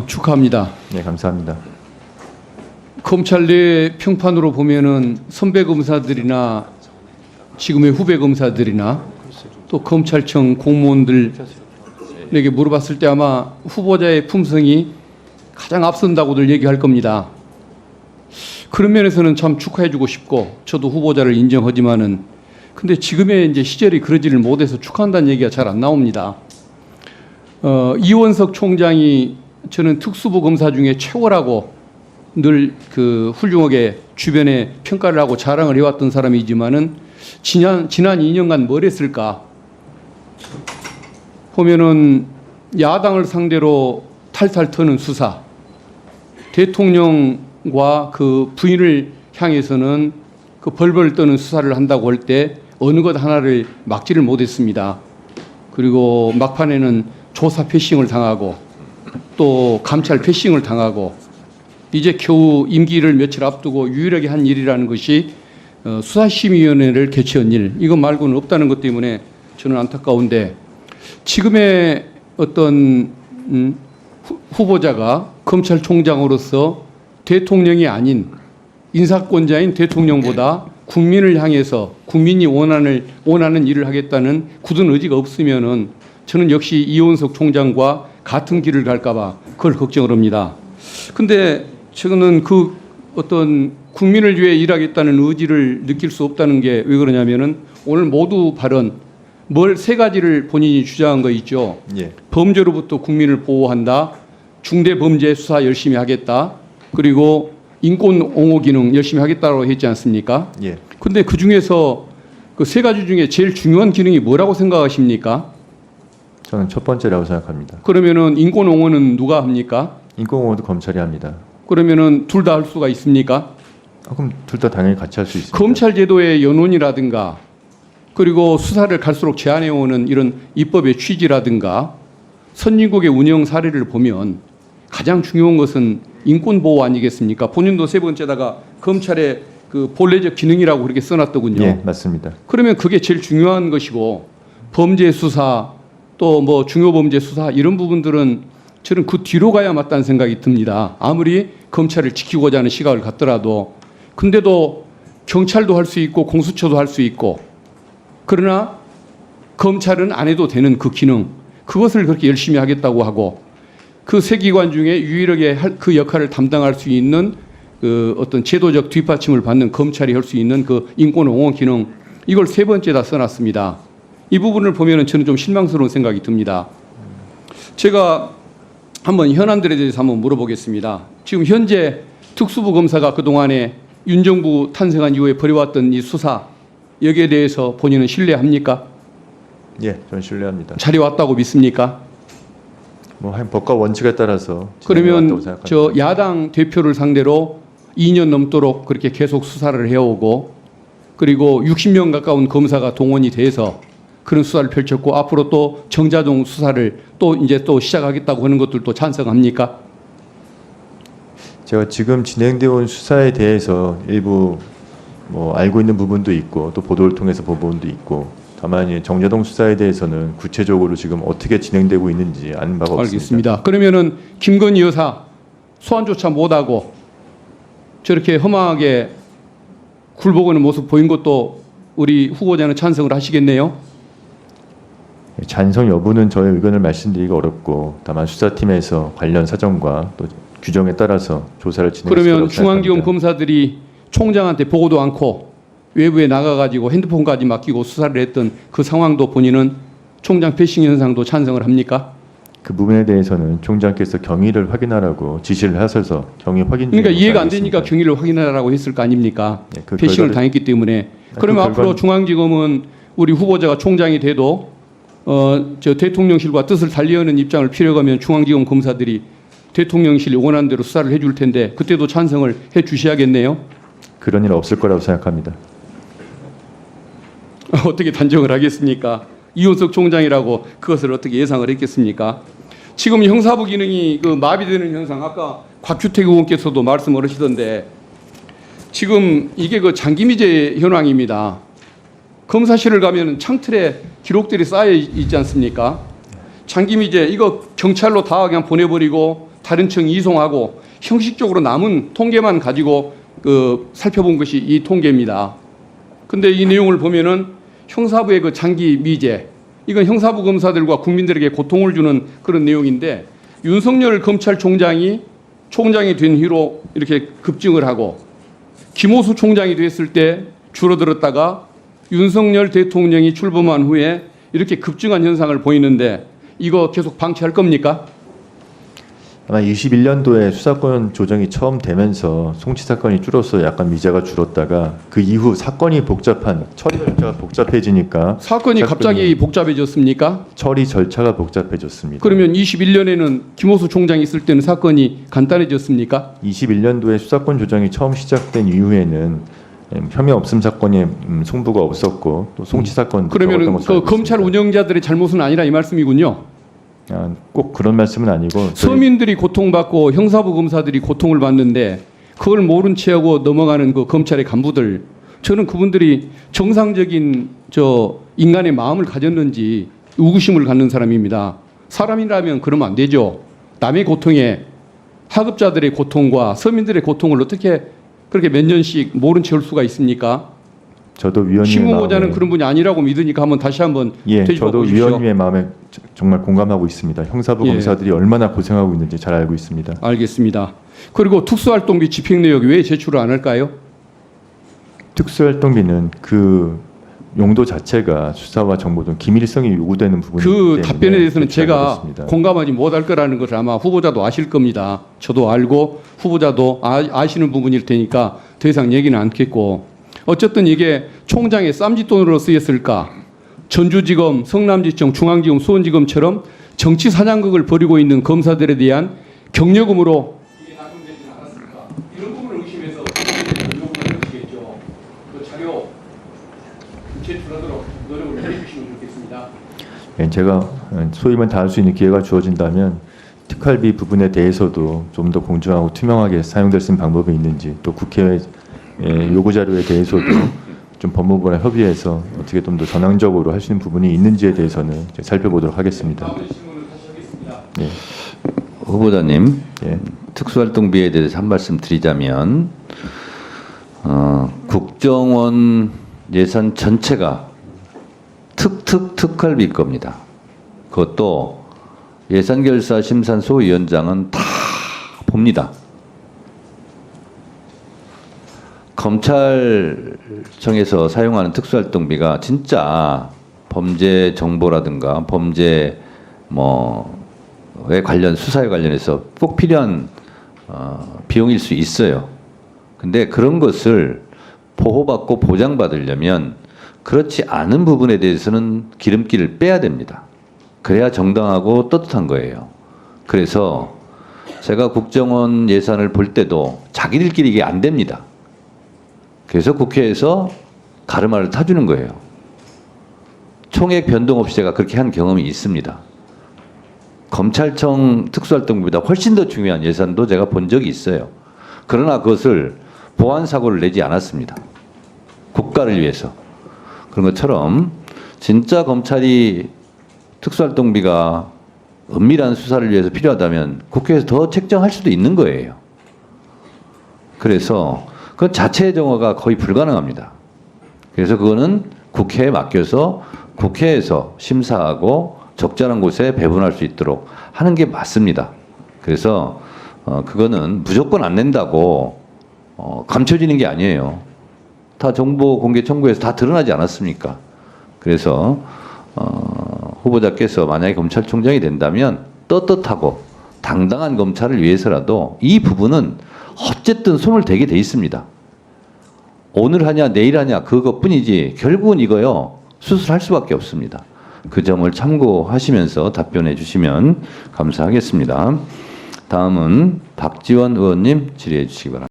축하합니다. 네, 감사합니다. 검찰 내 평판으로 보면은 선배 검사들이나 지금의 후배 검사들이나 또 검찰청 공무원들에게 물어봤을 때 아마 후보자의 품성이 가장 앞선다고들 얘기할 겁니다. 그런 면에서는 참 축하해주고 싶고 저도 후보자를 인정하지만은 근데 지금의 이제 시절이 그러지를 못해서 축하한다는 얘기가 잘 안 나옵니다. 이원석 총장이 저는 특수부 검사 중에 최고라고 늘 그 훌륭하게 주변에 평가를 하고 자랑을 해왔던 사람이지만은 지난 2년간 뭘 했을까 보면은 야당을 상대로 탈탈 터는 수사, 대통령과 그 부인을 향해서는 그 벌벌 떠는 수사를 한다고 할 때 어느 것 하나를 막지를 못했습니다. 그리고 막판에는 조사 패싱을 당하고 또 감찰 패싱을 당하고 이제 겨우 임기를 며칠 앞두고 유일하게 한 일이라는 것이 수사심의위원회를 개최한 일, 이것 말고는 없다는 것 때문에 저는 안타까운데 지금의 어떤 후보자가 검찰총장으로서 대통령이 아닌 인사권자인 대통령보다 국민을 향해서 국민이 원하는 일을 하겠다는 굳은 의지가 없으면은 저는 역시 이원석 총장과 같은 길을 갈까봐 그걸 걱정을 합니다. 근데 저는 그 어떤 국민을 위해 일하겠다는 의지를 느낄 수 없다는 게 왜 그러냐면은 오늘 모두 발언 세 가지를 본인이 주장한 거 있죠. 예. 범죄로부터 국민을 보호한다. 중대범죄 수사 열심히 하겠다. 그리고 인권 옹호 기능 열심히 하겠다고 했지 않습니까? 예. 근데 그 중에서 그 세 가지 중에 제일 중요한 기능이 뭐라고 생각하십니까? 저는 첫 번째라고 생각합니다. 그러면은 인권 옹호는 누가 합니까? 인권공원도 검찰이 합니다. 그러면은 둘 다 할 수가 있습니까? 그럼 둘 다 당연히 같이 할 수 있습니다. 검찰 제도의 연원이라든가 그리고 수사를 갈수록 제한해 오는 이런 입법의 취지라든가 선진국의 운영 사례를 보면 가장 중요한 것은 인권 보호 아니겠습니까? 본인도 세 번째다가 검찰의 그 본래적 기능이라고 그렇게 써놨더군요. 예, 맞습니다. 그러면 그게 제일 중요한 것이고 범죄 수사 또 뭐 중요범죄 수사 이런 부분들은 저는 그 뒤로 가야 맞다는 생각이 듭니다. 아무리 검찰을 지키고자 하는 시각을 갖더라도 근데도 경찰도 할 수 있고 공수처도 할 수 있고 그러나 검찰은 안 해도 되는 그 기능 그것을 그렇게 열심히 하겠다고 하고 그 세 기관 중에 유일하게 그 역할을 담당할 수 있는 그 어떤 제도적 뒷받침을 받는 검찰이 할 수 있는 그 인권 옹호 기능 이걸 세 번째다 써놨습니다. 이 부분을 보면은 저는 좀 실망스러운 생각이 듭니다. 제가 한번 현안들에 대해서 한번 물어보겠습니다. 지금 현재 특수부 검사가 그동안에 윤 정부 탄생한 이후에 벌여왔던 이 수사 여기에 대해서 본인은 신뢰합니까? 예, 저는 신뢰합니다. 잘해왔다고 믿습니까? 뭐 한 법과 원칙에 따라서 그러면 진행해왔다고 생각합니다. 저 야당 대표를 상대로 2년 넘도록 그렇게 계속 수사를 해오고 그리고 60명 가까운 검사가 동원이 돼서 그런 수사를 펼쳤고 앞으로 또 정자동 수사를 또 이제 또 시작하겠다고 하는 것들도 찬성합니까? 제가 지금 진행되어 온 수사에 대해서 일부 뭐 알고 있는 부분도 있고 또 보도를 통해서 본 부분도 있고 다만 이 정자동 수사에 대해서는 구체적으로 지금 어떻게 진행되고 있는지 아는 바가 없습니다. 알겠습니다. 그러면은 김건희 여사 소환조차 못하고 저렇게 험하게 굴복하는 모습 보인 것도 우리 후보자는 찬성을 하시겠네요? 찬성 여부는 저의 의견을 말씀드리기가 어렵고 다만 수사팀에서 관련 사정과 또 규정에 따라서 조사를 진행할 그러면 거라고 중앙지검 생각합니다. 검사들이 총장한테 보고도 않고 외부에 나가가지고 핸드폰까지 맡기고 수사를 했던 그 상황도 본인은 총장 패싱 현상도 찬성을 합니까? 그 부분에 대해서는 총장께서 경위를 확인하라고 지시를 하셔서 경위 확인 그러니까 중에 이해가 안 있습니다. 되니까 경위를 확인하라고 했을 거 아닙니까? 예, 그 패싱을 결과를- 당했기 때문에. 그러면 앞으로 중앙지검은 우리 후보자가 총장이 돼도 저 대통령실과 뜻을 달리하는 입장을 피력하면 중앙지검 검사들이 대통령실이 원하는 대로 수사를 해줄 텐데 그때도 찬성을 해 주셔야겠네요. 그런 일 없을 거라고 생각합니다. 어떻게 단정을 하겠습니까? 이원석 총장이라고 그것을 어떻게 예상을 했겠습니까? 지금 형사부 기능이 그 마비되는 현상 아까 곽규택 의원께서도 말씀을 하시던데 지금 이게 그 장기미제 현황입니다. 검사실을 가면 창틀에 기록들이 쌓여 있지 않습니까? 장기 미제 이거 경찰로 다 그냥 보내버리고 다른 청 이송하고 형식적으로 남은 통계만 가지고 살펴본 것이 이 통계입니다. 근데 이 내용을 보면은 형사부의 그 장기 미제 이건 형사부 검사들과 국민들에게 고통을 주는 그런 내용인데 윤석열 검찰총장이 총장이 된 후로 이렇게 급증을 하고 김호수 총장이 됐을 때 줄어들었다가 윤석열 대통령이 출범한 후에 이렇게 급증한 현상을 보이는데 이거 계속 방치할 겁니까? 아마 21년도에 수사권 조정이 처음 되면서 송치 사건이 줄어서 약간 미제가 줄었다가 그 이후 사건이 복잡한 처리 절차가 복잡해지니까 사건이 갑자기 복잡해졌습니까? 처리 절차가 복잡해졌습니다. 그러면 21년에는 김호수 총장이 있을 때는 사건이 간단해졌습니까? 21년도에 수사권 조정이 처음 시작된 이후에는 혐의 없음 사건에 송부가 없었고 또 송치 사건 그러면 그 검찰 운영자들의 잘못은 아니라 이 말씀이군요. 꼭 그런 말씀은 아니고 서민들이 고통받고 형사부 검사들이 고통을 받는데 그걸 모른 채하고 넘어가는 그 검찰의 간부들 저는 그분들이 정상적인 인간의 마음을 가졌는지 의구심을 갖는 사람입니다. 사람이라면 그러면 안 되죠. 남의 고통에 하급자들의 고통과 서민들의 고통을 어떻게 그렇게 몇 년씩 모른 채 할 수가 있습니까? 저도 위원님의 심우고자는 마음에 그런 분이 아니라고 믿으니까 한번 다시 한번 되짚어 저도 보십시오. 위원님의 마음에 정말 공감하고 있습니다. 형사부 검사들이 얼마나 고생하고 있는지 잘 알고 있습니다. 알겠습니다. 그리고 특수활동비 집행 내역 왜 제출을 안 할까요? 특수활동비는 그 용도 자체가 수사와 정보 등 기밀성이 요구되는 부분이기 그 때문에 답변에 대해서는 제가 그렇습니다. 공감하지 못할 거라는 것을 아마 후보자도 아실 겁니다. 저도 알고 후보자도 아시는 부분일 테니까 더 이상 얘기는 않겠고 어쨌든 이게 총장의 쌈짓돈으로 쓰였을까? 전주지검, 성남지청, 중앙지검, 수원지검처럼 정치 사장극을 벌이고 있는 검사들에 대한 경력금으로 이게 낙용되지 않았을까? 이런 부분을 의심해서 요구를 하시겠죠. 그 자료 제출하도록 노력을 해주시면 좋겠습니다. 제가 소임을 다할 수 있는 기회가 주어진다면 특활비 부분에 대해서도 좀 더 공정하고 투명하게 사용될 수 있는 방법이 있는지 또 국회 요구 자료에 대해서도 좀 법무부랑 협의해서 어떻게 좀 더 전향적으로 할 수 있는 부분이 있는지에 대해서는 살펴보도록 하겠습니다. 다음 질문을 다시 하겠습니다. 네. 후보자님, 예. 특수활동비에 대해서 한 말씀 드리자면 국정원 예산 전체가 특활비일 겁니다. 그것도 예산결사심사소위원장은 다 봅니다. 검찰청에서 사용하는 특수활동비가 진짜 범죄 정보라든가 범죄 관련 수사에 관련해서 꼭 필요한 비용일 수 있어요. 근데 그런 것을 보호받고 보장받으려면 그렇지 않은 부분에 대해서는 기름기를 빼야 됩니다. 그래야 정당하고 떳떳한 거예요. 그래서 제가 국정원 예산을 볼 때도 자기들끼리 이게 안 됩니다. 그래서 국회에서 가르마를 타주는 거예요. 총액 변동 없이 제가 그렇게 한 경험이 있습니다. 검찰청 특수활동비보다 훨씬 더 중요한 예산도 제가 본 적이 있어요. 그러나 그것을 보안사고를 내지 않았습니다. 국가를 위해서. 그런 것처럼 진짜 검찰이 특수활동비가 은밀한 수사를 위해서 필요하다면 국회에서 더 책정할 수도 있는 거예요. 그래서 그건 자체 정화가 거의 불가능합니다. 그래서 그거는 국회에 맡겨서 국회에서 심사하고 적절한 곳에 배분할 수 있도록 하는 게 맞습니다. 그래서 그거는 무조건 안 낸다고 감춰지는 게 아니에요. 다 정보 공개 청구에서 다 드러나지 않았습니까? 그래서 후보자께서 만약에 검찰총장이 된다면 떳떳하고 당당한 검찰을 위해서라도 이 부분은 어쨌든 손을 대게 돼 있습니다. 오늘 하냐 내일 하냐 그것뿐이지 결국은 이거요 수술할 수밖에 없습니다. 그 점을 참고하시면서 답변해 주시면 감사하겠습니다. 다음은 박지원 의원님 질의해 주시기 바랍니다.